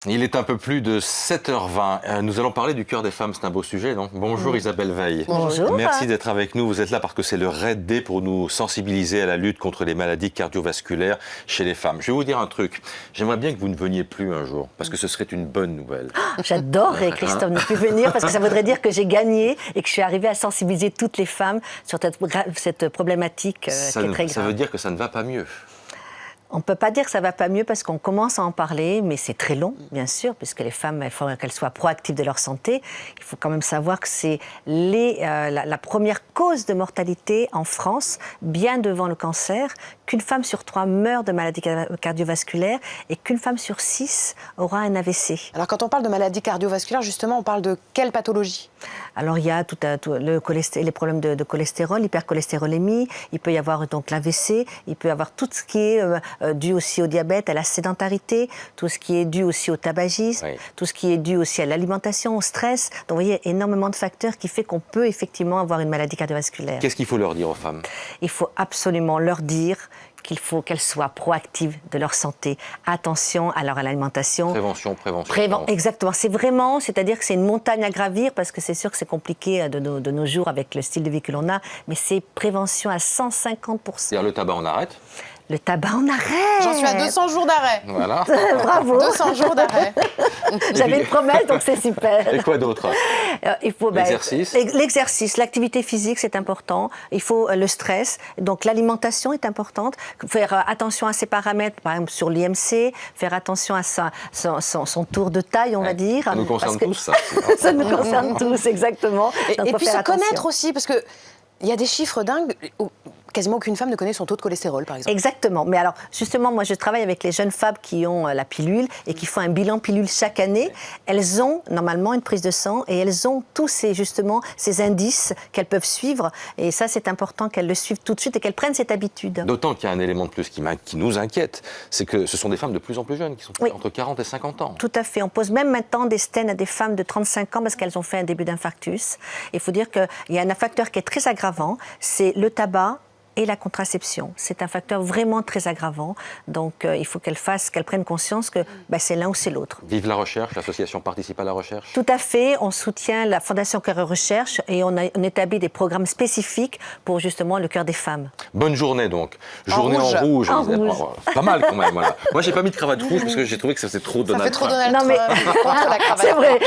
Il est un peu plus de 7h20. Nous allons parler du cœur des femmes. C'est un beau sujet, non? Bonjour Isabelle Veil. Bonjour. Merci d'être avec nous. Vous êtes là parce que c'est le RAID D pour nous sensibiliser à la lutte contre les maladies cardiovasculaires chez les femmes. Je vais vous dire un truc. J'aimerais bien que vous ne veniez plus un jour parce que ce serait une bonne nouvelle. J'adorerais, Christophe, ne plus venir parce que ça voudrait dire que j'ai gagné et que je suis arrivée à sensibiliser toutes les femmes sur cette problématique qui est très grave. Ça veut dire que ça ne va pas mieux. On ne peut pas dire que ça ne va pas mieux parce qu'on commence à en parler, mais c'est très long, bien sûr, puisque les femmes, il faut qu'elles soient proactives de leur santé. Il faut quand même savoir que c'est la première cause de mortalité en France, bien devant le cancer, qu'une femme sur 3 meurt de maladies cardiovasculaires et qu'une femme sur 6 aura un AVC. Alors quand on parle de maladies cardiovasculaires, justement, on parle de quelle pathologie? Alors il y a les problèmes de cholestérol, l'hypercholestérolémie, il peut y avoir donc l'AVC, il peut y avoir tout ce qui est dû aussi au diabète, à la sédentarité, tout ce qui est dû aussi au tabagisme, oui, tout ce qui est dû aussi à l'alimentation, au stress. Donc vous voyez, énormément de facteurs qui fait qu'on peut effectivement avoir une maladie cardiovasculaire. Qu'est-ce qu'il faut leur dire aux femmes? Il faut absolument leur dire qu'il faut qu'elles soient proactives de leur santé. Attention à leur alimentation. Prévention. Exactement. C'est vraiment, c'est-à-dire que c'est une montagne à gravir parce que c'est sûr que c'est compliqué de nos jours avec le style de vie que l'on a, mais c'est prévention à 150%. C'est-à-dire le tabac, on arrête? Le tabac, on arrête. J'en suis à 200 jours d'arrêt. Voilà. Bravo. 200 jours d'arrêt. J'avais une promesse, donc c'est super. Et quoi d'autre? L'exercice. L'exercice, l'activité physique, c'est important. Il faut le stress. Donc l'alimentation est importante. Faire attention à ses paramètres, par exemple sur l'IMC, faire attention à son tour de taille, on va dire. Ça nous concerne tous, ça. Ça nous concerne tous, exactement. Et puis se connaître aussi, parce qu'il y a des chiffres dingues. Quasiment aucune femme ne connaît son taux de cholestérol, par exemple. Exactement. Mais alors, justement, moi, je travaille avec les jeunes femmes qui ont la pilule et qui font un bilan pilule chaque année. Elles ont, normalement, une prise de sang et elles ont tous ces indices qu'elles peuvent suivre. Et ça, c'est important qu'elles le suivent tout de suite et qu'elles prennent cette habitude. D'autant qu'il y a un élément de plus qui nous inquiète, c'est que ce sont des femmes de plus en plus jeunes, qui sont entre 40 et 50 ans. Tout à fait. On pose même maintenant des stents à des femmes de 35 ans parce qu'elles ont fait un début d'infarctus. Il faut dire qu'il y a un facteur qui est très aggravant, c'est le tabac et la contraception. C'est un facteur vraiment très aggravant. Donc, il faut qu'elles prennent conscience que c'est l'un ou c'est l'autre. Vive la recherche, l'association participe à la recherche? Tout à fait. On soutient la Fondation Cœur et Recherche et on établit des programmes spécifiques pour justement le cœur des femmes. Bonne journée donc. Journée en rouge. Pas mal quand même. Voilà. Moi, j'ai pas mis de cravate rouge parce que j'ai trouvé que ça faisait trop Donald Trump. Ça fait trop Donald Trump contre la cravate. C'est vrai.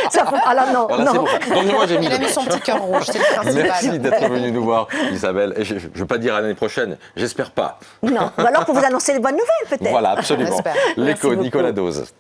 Alors non, voilà, non. Bon. Donc, moi, j'ai mis Il a mis son petit cœur rouge, c'est le principal. Merci d'être venu nous voir, Isabelle. Et je ne veux pas dire à l'année prochaine, j'espère pas. Non, ou alors pour vous annoncer les bonnes nouvelles peut-être. Voilà, absolument. J'espère. L'écho, Nicolas Dose.